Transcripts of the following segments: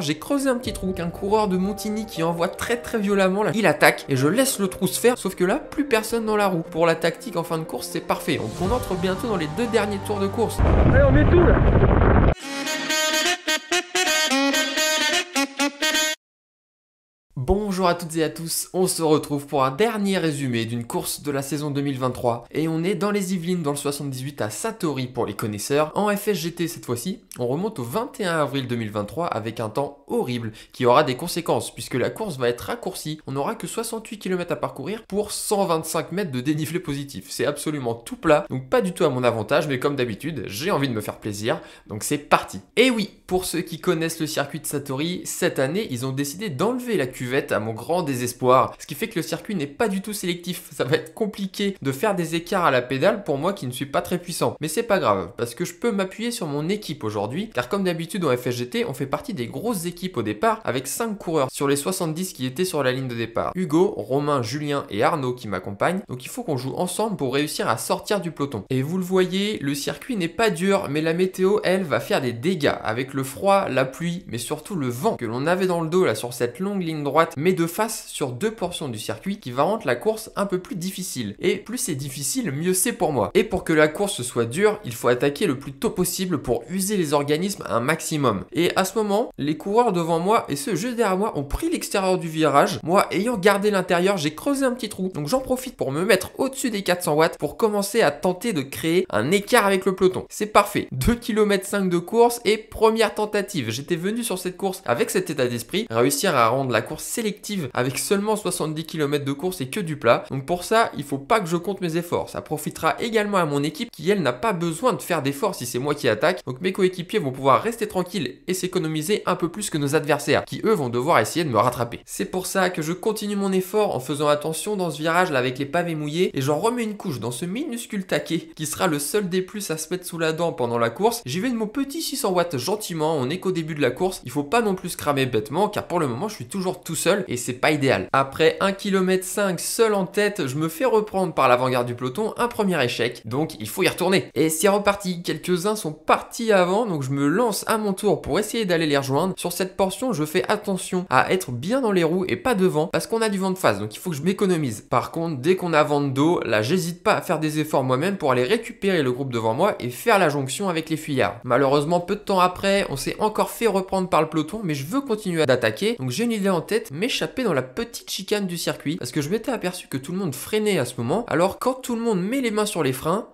J'ai creusé un petit trou, qu'un coureur de Montigny qui envoie très violemment, là, il attaque et je laisse le trou se faire, sauf que là, plus personne dans la roue. Pour la tactique en fin de course, c'est parfait. Donc on entre bientôt dans les 2 derniers tours de course. Allez, on met tout là. Bonjour à toutes et à tous, on se retrouve pour un dernier résumé d'une course de la saison 2023 et on est dans les Yvelines dans le 78 à Satori pour les connaisseurs. En FSGT cette fois-ci, on remonte au 21 avril 2023 avec un temps horrible qui aura des conséquences puisque la course va être raccourcie. On n'aura que 68 km à parcourir pour 125 mètres de dénivelé positif. C'est absolument tout plat, donc pas du tout à mon avantage, mais comme d'habitude, j'ai envie de me faire plaisir, donc c'est parti. Et oui, pour ceux qui connaissent le circuit de Satori, cette année, ils ont décidé d'enlever la cuvette à mon grand désespoir, ce qui fait que le circuit n'est pas du tout sélectif. Ça va être compliqué de faire des écarts à la pédale pour moi qui ne suis pas très puissant. Mais c'est pas grave, parce que je peux m'appuyer sur mon équipe aujourd'hui, car comme d'habitude en FSGT, on fait partie des grosses équipes au départ, avec 5 coureurs sur les 70 qui étaient sur la ligne de départ. Hugo, Romain, Julien et Arnaud qui m'accompagnent, donc il faut qu'on joue ensemble pour réussir à sortir du peloton. Et vous le voyez, le circuit n'est pas dur, mais la météo, elle, va faire des dégâts, avec le froid, la pluie, mais surtout le vent que l'on avait dans le dos là sur cette longue ligne droite, mais de face sur 2 portions du circuit qui va rendre la course un peu plus difficile. Et plus c'est difficile, mieux c'est pour moi. Et pour que la course soit dure, il faut attaquer le plus tôt possible pour user les organismes un maximum. Et à ce moment, les coureurs devant moi et ceux juste derrière moi ont pris l'extérieur du virage. Moi, ayant gardé l'intérieur, j'ai creusé un petit trou. Donc j'en profite pour me mettre au-dessus des 400 watts pour commencer à tenter de créer un écart avec le peloton. C'est parfait. 2,5 km de course et première tentative. J'étais venu sur cette course avec cet état d'esprit, réussir à rendre la course sélective avec seulement 70 km de course et que du plat. Donc pour ça, il faut pas que je compte mes efforts. Ça profitera également à mon équipe qui, elle, n'a pas besoin de faire d'efforts si c'est moi qui attaque. Donc mes coéquipiers vont pouvoir rester tranquilles et s'économiser un peu plus que nos adversaires qui, eux, vont devoir essayer de me rattraper. C'est pour ça que je continue mon effort en faisant attention dans ce virage là avec les pavés mouillés et j'en remets une couche dans ce minuscule taquet qui sera le seul des plus à se mettre sous la dent pendant la course. J'y vais de mon petit 600 watts gentiment, on est qu'au début de la course. Il faut pas non plus se cramer bêtement car pour le moment je suis toujours tout seul et c'est pas idéal. Après 1,5 km seul en tête, je me fais reprendre par l'avant-garde du peloton, un premier échec, donc il faut y retourner. Et c'est reparti, quelques-uns sont partis avant, donc je me lance à mon tour pour essayer d'aller les rejoindre. Sur cette portion, je fais attention à être bien dans les roues et pas devant, parce qu'on a du vent de face, donc il faut que je m'économise. Par contre, dès qu'on a vent de dos, là j'hésite pas à faire des efforts moi-même pour aller récupérer le groupe devant moi et faire la jonction avec les fuyards. Malheureusement, peu de temps après, on s'est encore fait reprendre par le peloton, mais je veux continuer d'attaquer, donc j'ai une idée en tête, m'échapper dans la petite chicane du circuit, parce que je m'étais aperçu que tout le monde freinait à ce moment, alors quand tout le monde met les mains sur les freins,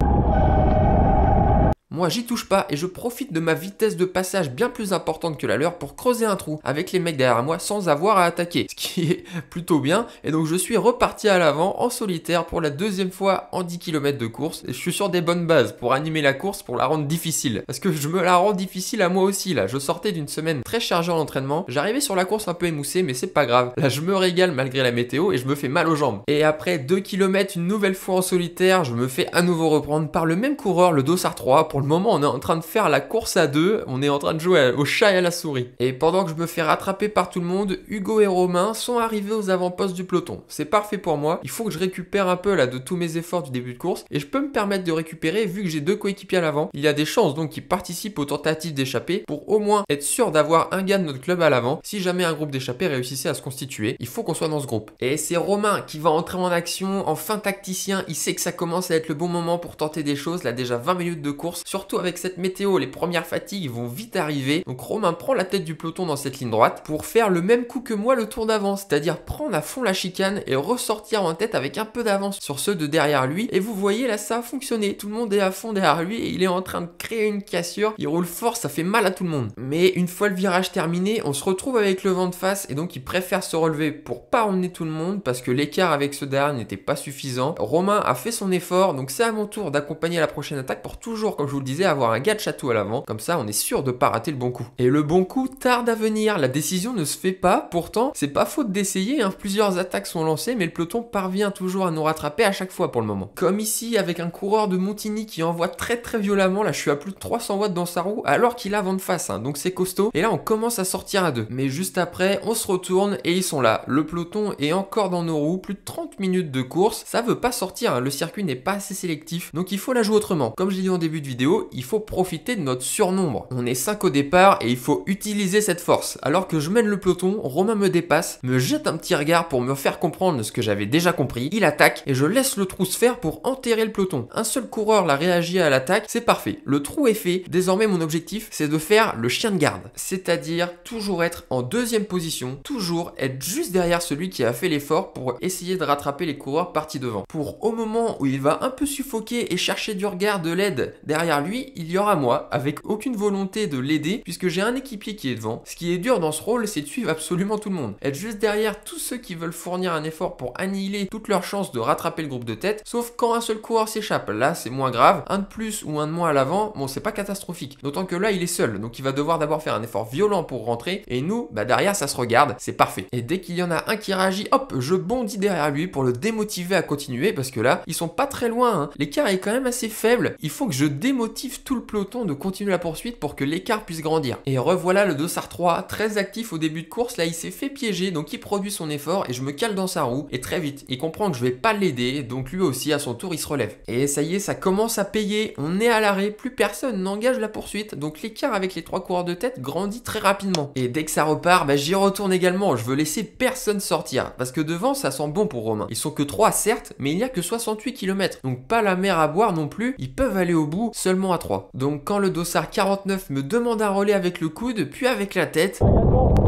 moi j'y touche pas et je profite de ma vitesse de passage bien plus importante que la leur pour creuser un trou avec les mecs derrière moi sans avoir à attaquer, ce qui est plutôt bien. Et donc je suis reparti à l'avant en solitaire pour la deuxième fois en 10 km de course et je suis sur des bonnes bases pour animer la course, pour la rendre difficile. Parce que je me la rends difficile à moi aussi là, je sortais d'une semaine très chargée en entraînement, j'arrivais sur la course un peu émoussé mais c'est pas grave. Là je me régale malgré la météo et je me fais mal aux jambes. Et après 2 km une nouvelle fois en solitaire, je me fais à nouveau reprendre par le même coureur, le Dossard 3. Pour le moment, on est en train de faire la course à deux, on est en train de jouer au chat et à la souris. Et pendant que je me fais rattraper par tout le monde, Hugo et Romain sont arrivés aux avant-postes du peloton. C'est parfait pour moi, il faut que je récupère un peu là de tous mes efforts du début de course et je peux me permettre de récupérer vu que j'ai 2 coéquipiers à l'avant. Il y a des chances donc qu'ils participent aux tentatives d'échapper pour au moins être sûr d'avoir un gars de notre club à l'avant. Si jamais un groupe d'échappés réussissait à se constituer, il faut qu'on soit dans ce groupe. Et c'est Romain qui va entrer en action en fin tacticien, il sait que ça commence à être le bon moment pour tenter des choses, là déjà 20 minutes de course, surtout avec cette météo, les premières fatigues vont vite arriver. Donc Romain prend la tête du peloton dans cette ligne droite pour faire le même coup que moi le tour d'avant, c'est-à-dire prendre à fond la chicane et ressortir en tête avec un peu d'avance sur ceux de derrière lui. Et vous voyez là, ça a fonctionné. Tout le monde est à fond derrière lui et il est en train de créer une cassure. Il roule fort, ça fait mal à tout le monde. Mais une fois le virage terminé, on se retrouve avec le vent de face et donc il préfère se relever pour pas emmener tout le monde parce que l'écart avec ceux derrière n'était pas suffisant. Romain a fait son effort, donc c'est à mon tour d'accompagner la prochaine attaque pour toujours, comme je vous le disais, avoir un gars de château à l'avant, comme ça on est sûr de pas rater le bon coup. Et le bon coup tarde à venir, la décision ne se fait pas, pourtant c'est pas faute d'essayer, hein. Plusieurs attaques sont lancées mais le peloton parvient toujours à nous rattraper à chaque fois pour le moment. Comme ici avec un coureur de Montigny qui envoie très violemment, là je suis à plus de 300 watts dans sa roue alors qu'il a vent de face, hein. Donc c'est costaud et là on commence à sortir à deux. Mais juste après on se retourne et ils sont là, le peloton est encore dans nos roues, plus de 30 minutes de course, ça veut pas sortir, hein. Le circuit n'est pas assez sélectif donc il faut la jouer autrement. Comme je l'ai dit en début de vidéo, météo, il faut profiter de notre surnombre. On est 5 au départ et il faut utiliser cette force. Alors que je mène le peloton, Romain me dépasse, me jette un petit regard pour me faire comprendre ce que j'avais déjà compris, il attaque et je laisse le trou se faire pour enterrer le peloton. Un seul coureur l'a réagi à l'attaque, c'est parfait. Le trou est fait, désormais mon objectif c'est de faire le chien de garde. C'est-à-dire toujours être en deuxième position, toujours être juste derrière celui qui a fait l'effort pour essayer de rattraper les coureurs partis devant. Pour au moment où il va un peu suffoquer et chercher du regard, de l'aide derrière lui, il y aura moi, avec aucune volonté de l'aider, puisque j'ai un équipier qui est devant. Ce qui est dur dans ce rôle, c'est de suivre absolument tout le monde. Être juste derrière tous ceux qui veulent fournir un effort pour annihiler toutes leurs chances de rattraper le groupe de tête, sauf quand un seul coureur s'échappe. Là, c'est moins grave. Un de plus ou un de moins à l'avant, bon, c'est pas catastrophique. D'autant que là, il est seul, donc il va devoir d'abord faire un effort violent pour rentrer, et nous, bah derrière, ça se regarde, c'est parfait. Et dès qu'il y en a un qui réagit, hop, je bondis derrière lui pour le démotiver à continuer, parce que là, ils sont pas très loin, hein. L'écart est quand même assez faible. Il faut que je démotive tout le peloton de continuer la poursuite pour que l'écart puisse grandir. Et revoilà le Dossard 3, très actif au début de course. Là, il s'est fait piéger, donc il produit son effort et je me cale dans sa roue. Et très vite, il comprend que je vais pas l'aider, donc lui aussi, à son tour, il se relève. Et ça y est, ça commence à payer. On est à l'arrêt, plus personne n'engage la poursuite, donc l'écart avec les 3 coureurs de tête grandit très rapidement. Et dès que ça repart, bah, j'y retourne également. Je veux laisser personne sortir, parce que devant, ça sent bon pour Romain. Ils sont que 3, certes, mais il n'y a que 68 km, donc pas la mer à boire non plus. Ils peuvent aller au bout seulement à 3. Donc quand le Dossard 49 me demande un relais avec le coude, puis avec la tête,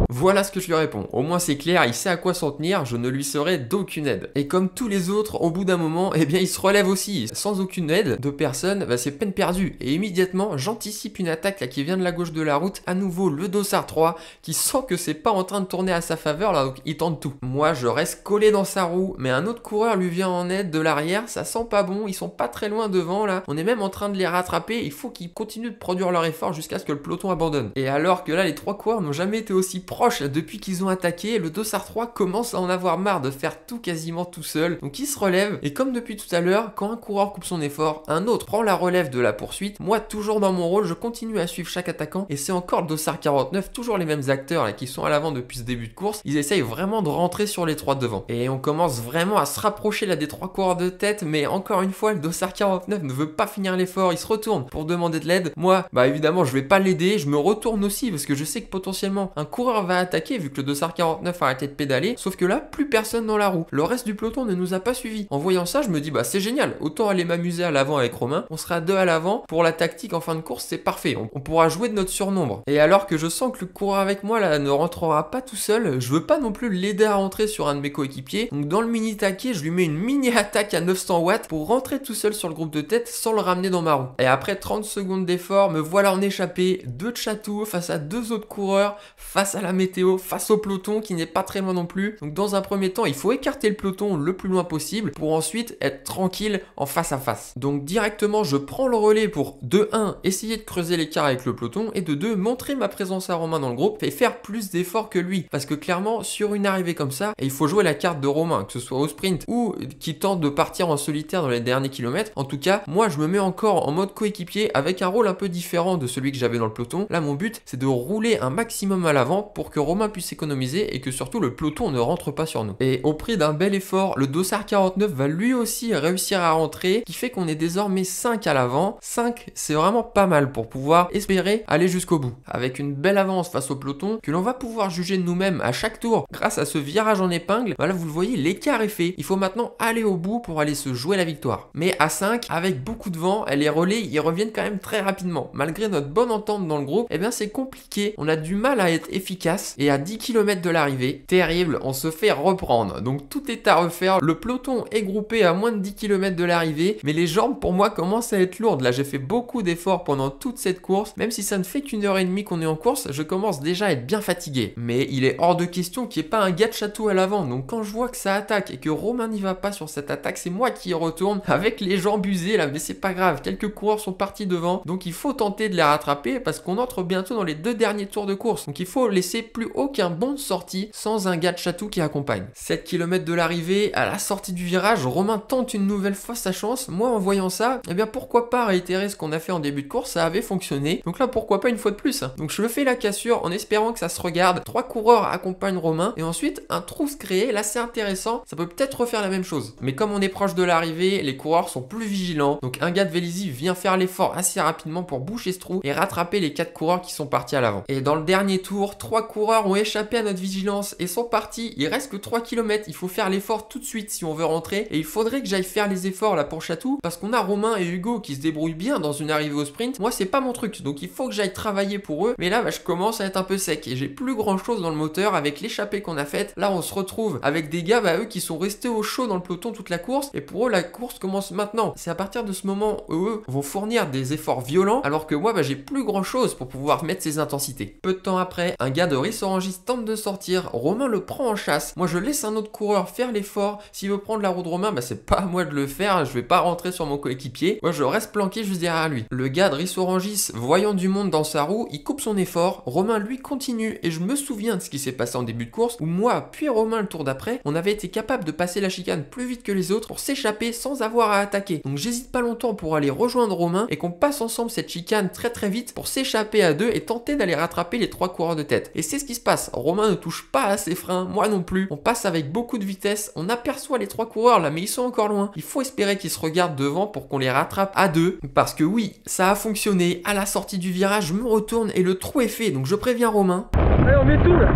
voilà ce que je lui réponds. Au moins c'est clair, il sait à quoi s'en tenir, je ne lui serai d'aucune aide. Et comme tous les autres, au bout d'un moment, eh bien il se relève aussi. Sans aucune aide de personne, bah, c'est peine perdue. Et immédiatement, j'anticipe une attaque là qui vient de la gauche de la route. À nouveau, le Dossard 3 qui sent que c'est pas en train de tourner à sa faveur là, donc il tente tout. Moi, je reste collé dans sa roue, mais un autre coureur lui vient en aide de l'arrière. Ça sent pas bon, ils sont pas très loin devant là. On est même en train de les rattraper. Il faut qu'ils continuent de produire leur effort jusqu'à ce que le peloton abandonne. Et alors que là, les 3 coureurs n'ont jamais été aussi proches depuis qu'ils ont attaqué, le Dossard 3 commence à en avoir marre de faire tout quasiment tout seul. Donc il se relève et comme depuis tout à l'heure, quand un coureur coupe son effort, un autre prend la relève de la poursuite. Moi, toujours dans mon rôle, je continue à suivre chaque attaquant et c'est encore le Dossard 49, toujours les mêmes acteurs là, qui sont à l'avant depuis ce début de course. Ils essayent vraiment de rentrer sur les 3 devant. Et on commence vraiment à se rapprocher là des 3 coureurs de tête, mais encore une fois, le Dossard 49 ne veut pas finir l'effort, il se retourne pour demander de l'aide. Moi, bah évidemment, je vais pas l'aider, je me retourne aussi parce que je sais que potentiellement un coureur va attaquer vu que le Dossard 49 a arrêté de pédaler, sauf que là, plus personne dans la roue. Le reste du peloton ne nous a pas suivis. En voyant ça, je me dis, bah c'est génial, autant aller m'amuser à l'avant avec Romain, on sera 2 à l'avant, pour la tactique en fin de course, c'est parfait, on pourra jouer de notre surnombre. Et alors que je sens que le coureur avec moi là ne rentrera pas tout seul, je veux pas non plus l'aider à rentrer sur un de mes coéquipiers, donc dans le mini taquet, je lui mets une mini attaque à 900 watts pour rentrer tout seul sur le groupe de tête sans le ramener dans ma roue. Et après 30 secondes d'effort, me voilà en échappé, 2 de chatou face à 2 autres coureurs, face à la météo, face au peloton qui n'est pas très loin non plus. Donc dans un premier temps, il faut écarter le peloton le plus loin possible pour ensuite être tranquille en face à face. Donc directement, je prends le relais pour de 1, essayer de creuser l'écart avec le peloton et de 2, montrer ma présence à Romain dans le groupe et faire plus d'efforts que lui. Parce que clairement, sur une arrivée comme ça, il faut jouer la carte de Romain, que ce soit au sprint ou qui tente de partir en solitaire dans les derniers kilomètres. En tout cas, moi je me mets encore en mode coéquipier avec un rôle un peu différent de celui que j'avais dans le peloton. Là, mon but, c'est de rouler un maximum à l'avant pour que Romain puisse économiser et que surtout le peloton ne rentre pas sur nous. Et au prix d'un bel effort, le Dossard 49 va lui aussi réussir à rentrer, qui fait qu'on est désormais 5 à l'avant. 5, c'est vraiment pas mal pour pouvoir espérer aller jusqu'au bout. Avec une belle avance face au peloton, que l'on va pouvoir juger de nous-mêmes à chaque tour grâce à ce virage en épingle. Voilà, vous le voyez, l'écart est fait. Il faut maintenant aller au bout pour aller se jouer la victoire. Mais à 5, avec beaucoup de vent, les relais, ils reviennent quand même très rapidement. Malgré notre bonne entente dans le groupe, eh bien c'est compliqué. On a du mal à être efficace et à 10 km de l'arrivée, terrible, on se fait reprendre. Donc tout est à refaire. Le peloton est groupé à moins de 10 km de l'arrivée, mais les jambes pour moi commencent à être lourdes. Là, j'ai fait beaucoup d'efforts pendant toute cette course. Même si ça ne fait qu'une heure et demie qu'on est en course, je commence déjà à être bien fatigué. Mais il est hors de question qu'il n'y ait pas un gars de château à l'avant. Donc quand je vois que ça attaque et que Romain n'y va pas sur cette attaque, c'est moi qui y retourne avec les jambes usées là, mais c'est pas grave. Quelques coureurs sont partis devant, donc il faut tenter de les rattraper parce qu'on entre bientôt dans les 2 derniers tours de course. Donc il faut laisser plus aucun bon de sortie sans un gars de Chatou qui accompagne. 7 km de l'arrivée, à la sortie du virage, Romain tente une nouvelle fois sa chance. Moi, en voyant ça, eh bien pourquoi pas réitérer ce qu'on a fait en début de course, ça avait fonctionné. Donc là, pourquoi pas une fois de plus. Donc je fais la cassure en espérant que ça se regarde. 3 coureurs accompagnent Romain et ensuite un trou se crée. Là, c'est intéressant. Ça peut peut-être refaire la même chose. Mais comme on est proche de l'arrivée, les coureurs sont plus vigilants. Donc un gars de Vélizy vient faire l'effort assez rapidement pour boucher ce trou et rattraper les 4 coureurs qui sont partis à l'avant. Et dans le dernier tour, 3 coureurs ont échappé à notre vigilance et sont partis. Il reste que 3 km. Il faut faire l'effort tout de suite si on veut rentrer. Et il faudrait que j'aille faire les efforts là pour Chatou parce qu'on a Romain et Hugo qui se débrouillent bien dans une arrivée au sprint. Moi, c'est pas mon truc. Donc il faut que j'aille travailler pour eux. Mais là, je commence à être un peu sec et j'ai plus grand chose dans le moteur avec l'échappée qu'on a faite. Là, on se retrouve avec des gars, eux qui sont restés au chaud dans le peloton toute la course. Et pour eux, la course commence maintenant. C'est à partir de ce moment où eux vont fournir des efforts violents alors que moi, j'ai plus grand chose pour pouvoir mettre ces intensités. Peu de temps après, un gars de Rissorangis tente de sortir. Romain le prend en chasse. Moi, je laisse un autre coureur faire l'effort. S'il veut prendre la roue de Romain, c'est pas à moi de le faire. Je vais pas rentrer sur mon coéquipier. Moi, je reste planqué juste derrière lui. Le gars de Rissorangis, voyant du monde dans sa roue, il coupe son effort. Romain, lui, continue. Et je me souviens de ce qui s'est passé en début de course où moi, puis Romain le tour d'après, on avait été capable de passer la chicane plus vite que les autres pour s'échapper sans avoir à attaquer. Donc, j'hésite pas longtemps pour aller rejoindre Romain et qu'on passe ensemble cette chicane très vite pour s'échapper à deux et tenter d'aller rattraper les 3 coureurs de tête. Et c'est ce qui se passe. Romain ne touche pas à ses freins, moi non plus. On passe avec beaucoup de vitesse. On aperçoit les 3 coureurs là, mais ils sont encore loin. Il faut espérer qu'ils se regardent devant pour qu'on les rattrape à deux. Parce que oui, ça a fonctionné. À la sortie du virage, je me retourne et le trou est fait. Donc je préviens Romain. Allez, on met tout là.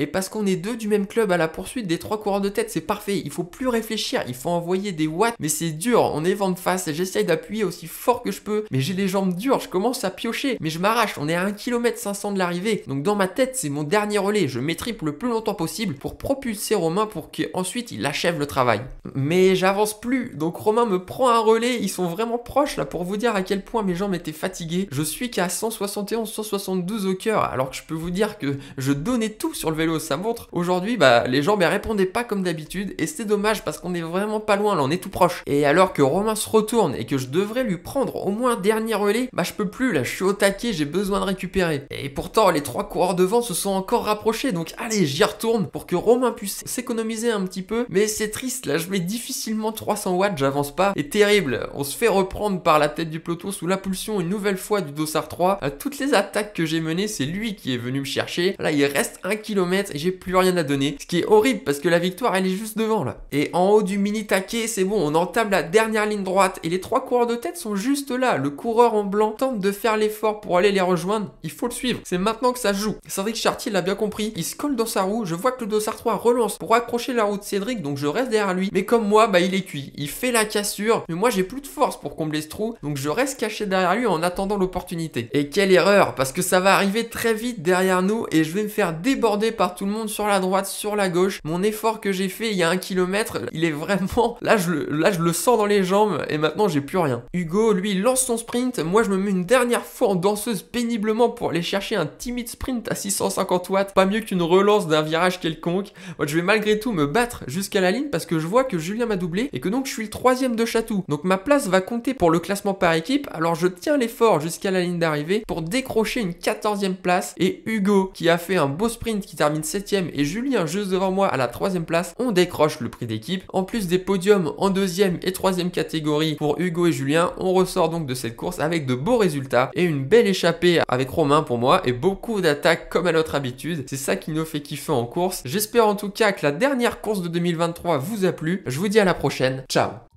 Et parce qu'on est deux du même club à la poursuite des 3 coureurs de tête, c'est parfait. Il faut plus réfléchir, il faut envoyer des watts. Mais c'est dur, on est vent de face et j'essaye d'appuyer aussi fort que je peux. Mais j'ai les jambes dures, je commence à piocher. Mais je m'arrache, on est à 1 km 500 de l'arrivée. Donc dans ma tête, c'est mon dernier relais. Je m'étripe le plus longtemps possible pour propulser Romain pour qu'ensuite il achève le travail. Mais j'avance plus, donc Romain me prend un relais. Ils sont vraiment proches là pour vous dire à quel point mes jambes étaient fatiguées. Je suis qu'à 171, 172 au cœur. Alors que je peux vous dire que je donnais tout sur le vélo. Ça montre aujourd'hui les jambes elles répondaient pas comme d'habitude et c'est dommage parce qu'on est vraiment pas loin là, on est tout proche. Et alors que Romain se retourne et que je devrais lui prendre au moins un dernier relais, je peux plus là, je suis au taquet, j'ai besoin de récupérer. Et pourtant les 3 coureurs devant se sont encore rapprochés, donc allez, j'y retourne pour que Romain puisse s'économiser un petit peu. Mais c'est triste là, je mets difficilement 300 watts, j'avance pas. Et terrible, on se fait reprendre par la tête du peloton sous l'impulsion une nouvelle fois du Dossard 3. Toutes les attaques que j'ai menées, c'est lui qui est venu me chercher. Là il reste 1 km et j'ai plus rien à donner, ce qui est horrible parce que la victoire elle est juste devant là. Et en haut du mini taquet, c'est bon, on entame la dernière ligne droite et les 3 coureurs de tête sont juste là. Le coureur en blanc tente de faire l'effort pour aller les rejoindre, il faut le suivre, c'est maintenant que ça se joue. Cédric Chartier l'a bien compris, il se colle dans sa roue, je vois que le Dossard 3 relance pour accrocher la roue de Cédric, donc je reste derrière lui, mais comme moi, il est cuit, il fait la cassure, mais moi j'ai plus de force pour combler ce trou, donc je reste caché derrière lui en attendant l'opportunité. Et quelle erreur, parce que ça va arriver très vite derrière nous et je vais me faire déborder par tout le monde sur la droite, sur la gauche. Mon effort que j'ai fait il y a 1 km, il est vraiment... Là je le sens dans les jambes et maintenant j'ai plus rien. Hugo, lui, il lance son sprint. Moi, je me mets une dernière fois en danseuse péniblement pour aller chercher un timide sprint à 650 watts. Pas mieux qu'une relance d'un virage quelconque. Moi, je vais malgré tout me battre jusqu'à la ligne parce que je vois que Julien m'a doublé et que donc je suis le 3e de Chatou. Donc ma place va compter pour le classement par équipe. Alors je tiens l'effort jusqu'à la ligne d'arrivée pour décrocher une 14e place. Et Hugo, qui a fait un beau sprint qui termine 7e et Julien juste devant moi à la 3e place, on décroche le prix d'équipe. En plus des podiums en 2e et 3e catégorie pour Hugo et Julien, on ressort donc de cette course avec de beaux résultats et une belle échappée avec Romain pour moi et beaucoup d'attaques comme à notre habitude. C'est ça qui nous fait kiffer en course. J'espère en tout cas que la dernière course de 2023 vous a plu. Je vous dis à la prochaine. Ciao.